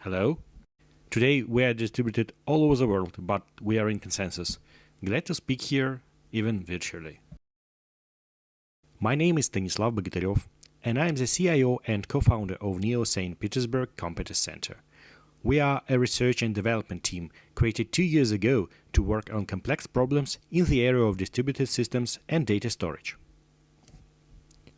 Hello. Today we are distributed all over the world, but we are in consensus. Glad to speak here, even virtually. My name is Stanislav Bogatyrev, and I am the CIO and co-founder of NEO St. Petersburg Competence Center. We are a research and development team created 2 years ago to work on complex problems in the area of distributed systems and data storage.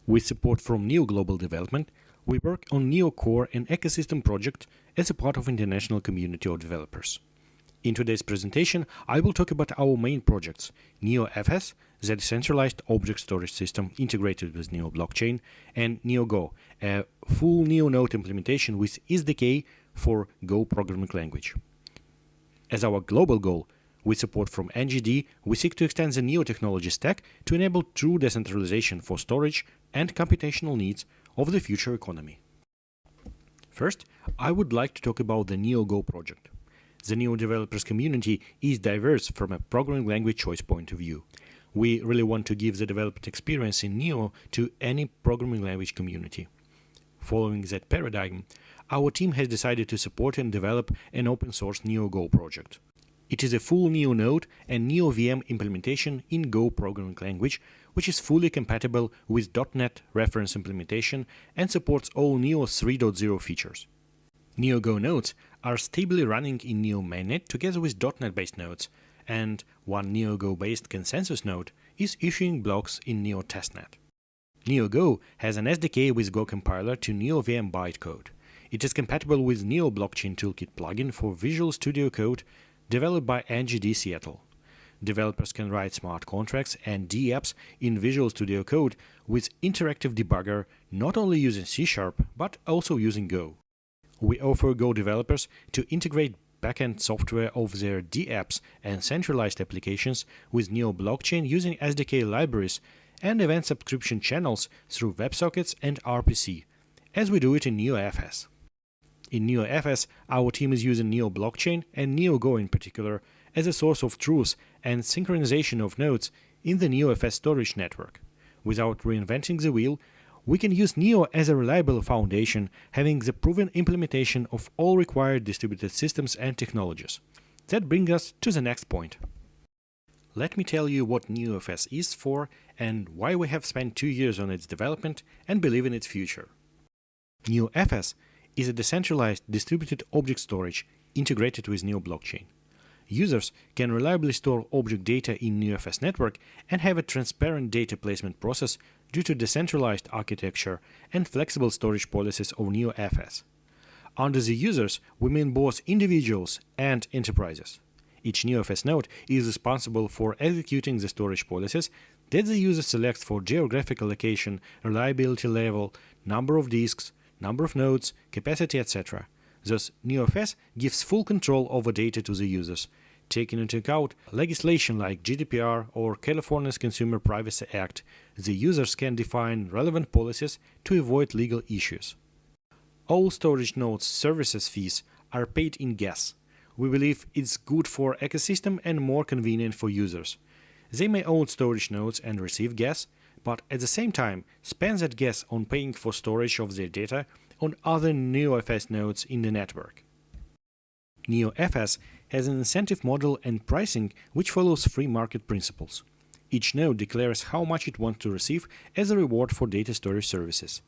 With support from NEO Global Development, we work on NEO Core and Ecosystem project as a part of international community of developers. In today's presentation, I will talk about our main projects, NeoFS, the decentralized object storage system integrated with Neo blockchain, and NeoGo, a full Neo node implementation with SDK for Go programming language. As our global goal, with support from NGD, we seek to extend the Neo technology stack to enable true decentralization for storage and computational needs of the future economy. First, I would like to talk about the NeoGo project. The Neo developers community is diverse from a programming language choice point of view. We really want to give the developed experience in Neo to any programming language community. Following that paradigm, our team has decided to support and develop an open source NeoGo project. It is a full Neo node and Neo VM implementation in Go programming language, which is fully compatible with .NET reference implementation and supports all Neo 3.0 features. NeoGo nodes are stably running in Neo mainnet together with .NET-based nodes, and one NeoGo-based consensus node is issuing blocks in Neo testnet. NeoGo has an SDK with Go compiler to Neo VM bytecode. It is compatible with Neo Blockchain Toolkit plugin for Visual Studio Code developed by NGD Seattle. Developers can write smart contracts and DApps in Visual Studio Code with interactive debugger, not only using C# but also using Go. We offer Go developers to integrate backend software of their DApps and centralized applications with Neo blockchain using SDK libraries and event subscription channels through WebSockets and RPC, as we do it in NeoFS. In NeoFS, our team is using Neo blockchain and NeoGo in particular as a source of truth and synchronization of nodes in the NeoFS storage network. Without reinventing the wheel, we can use Neo as a reliable foundation, having the proven implementation of all required distributed systems and technologies. That brings us to the next point. Let me tell you what NeoFS is for and why we have spent 2 years on its development and believe in its future. NeoFS is a decentralized distributed object storage integrated with Neo blockchain. Users can reliably store object data in NeoFS network and have a transparent data placement process due to decentralized architecture and flexible storage policies of NeoFS. Under the users, we mean both individuals and enterprises. Each NeoFS node is responsible for executing the storage policies that the user selects for geographical location, reliability level, number of disks, number of nodes, capacity, etc. Thus, NeoFS gives full control over data to the users, taking into account legislation like GDPR or California's Consumer Privacy Act. The users can define relevant policies to avoid legal issues. All storage nodes services fees are paid in gas. We believe it's good for ecosystem and more convenient for users. They may own storage nodes and receive gas, but at the same time spend that gas on paying for storage of their data on other NeoFS nodes in the network. NeoFS has an incentive model and pricing which follows free market principles. Each node declares how much it wants to receive as a reward for data storage services.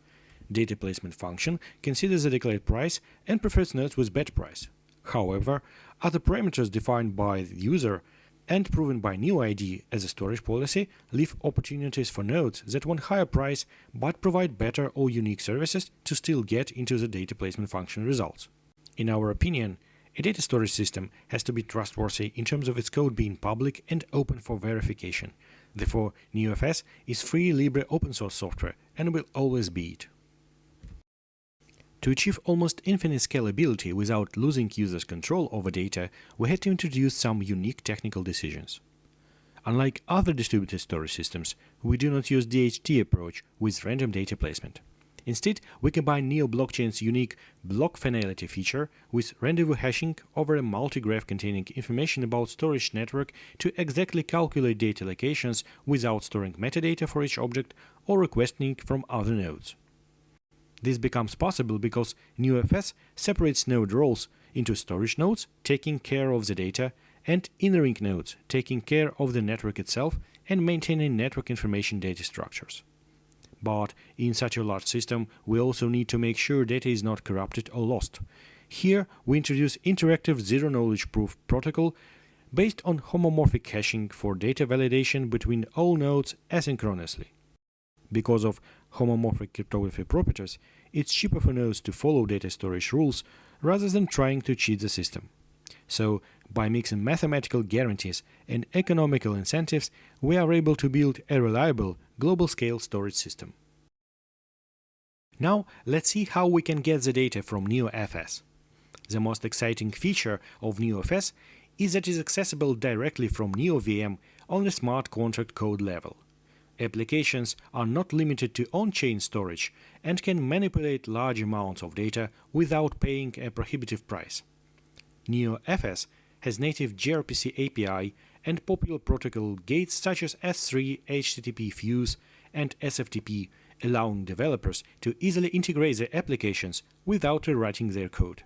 Data placement function considers the declared price and prefers nodes with better price. However, other parameters defined by the user and proven by NeoID as a storage policy leave opportunities for nodes that want higher price but provide better or unique services to still get into the data placement function results. In our opinion, a data storage system has to be trustworthy in terms of its code being public and open for verification. Therefore, NeoFS is free libre open source software and will always be it. To achieve almost infinite scalability without losing users' control over data, we had to introduce some unique technical decisions. Unlike other distributed storage systems, we do not use DHT approach with random data placement. Instead, we combine Neo blockchain's unique block finality feature with rendezvous hashing over a multi-graph containing information about storage network to exactly calculate data locations without storing metadata for each object or requesting from other nodes. This becomes possible because NeoFS separates node roles into storage nodes, taking care of the data, and in-ring nodes, taking care of the network itself and maintaining network information data structures. But in such a large system, we also need to make sure data is not corrupted or lost. Here, we introduce interactive zero-knowledge proof protocol based on homomorphic caching for data validation between all nodes asynchronously. Because of homomorphic cryptography properties, it's cheaper for nodes to follow data storage rules rather than trying to cheat the system. So, by mixing mathematical guarantees and economical incentives, we are able to build a reliable, global-scale storage system. Now, let's see how we can get the data from NeoFS. The most exciting feature of NeoFS is that it is accessible directly from NeoVM on the smart contract code level. Applications are not limited to on-chain storage and can manipulate large amounts of data without paying a prohibitive price. NeoFS has native gRPC API and popular protocol gates such as S3, HTTP Fuse, and SFTP, allowing developers to easily integrate their applications without rewriting their code.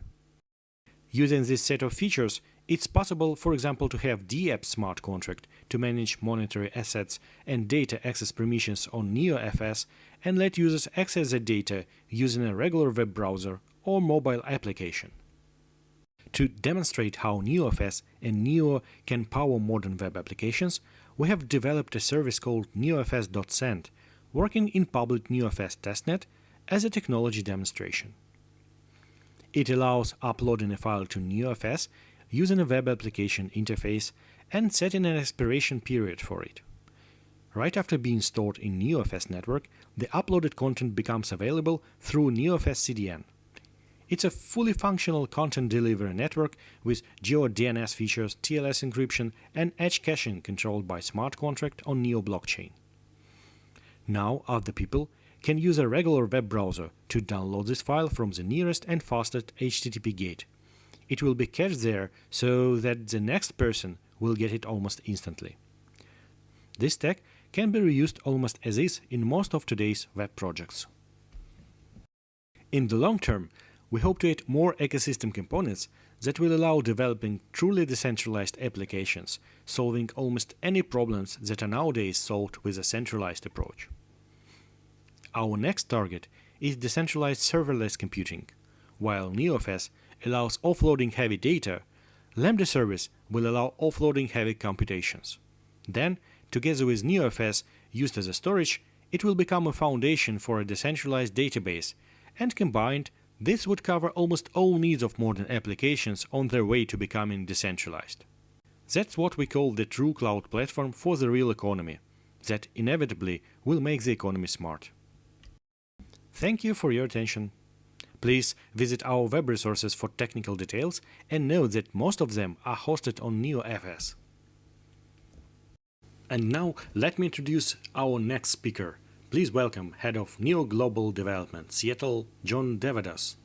Using this set of features, it's possible, for example, to have DApp smart contract to manage monetary assets and data access permissions on NeoFS and let users access the data using a regular web browser or mobile application. To demonstrate how NeoFS and Neo can power modern web applications, we have developed a service called NeoFS.send, working in public NeoFS testnet as a technology demonstration. It allows uploading a file to NeoFS using a web application interface and setting an expiration period for it. Right after being stored in NeoFS network, the uploaded content becomes available through NeoFS CDN. It's a fully functional content delivery network with GeoDNS features, TLS encryption, and edge caching controlled by smart contract on Neo blockchain. Now, other people can use a regular web browser to download this file from the nearest and fastest HTTP gate. It will be cached there so that the next person will get it almost instantly. This tech can be reused almost as is in most of today's web projects. In the long term, we hope to add more ecosystem components that will allow developing truly decentralized applications, solving almost any problems that are nowadays solved with a centralized approach. Our next target is decentralized serverless computing. While NeoFS allows offloading heavy data, Lambda service will allow offloading heavy computations. Then, together with NeoFS used as a storage, it will become a foundation for a decentralized database, and combined, this would cover almost all needs of modern applications on their way to becoming decentralized. That's what we call the true cloud platform for the real economy, that inevitably will make the economy smart. Thank you for your attention. Please visit our web resources for technical details and note that most of them are hosted on NeoFS. And now let me introduce our next speaker. Please welcome Head of Neo Global Development, Seattle, John Devadas.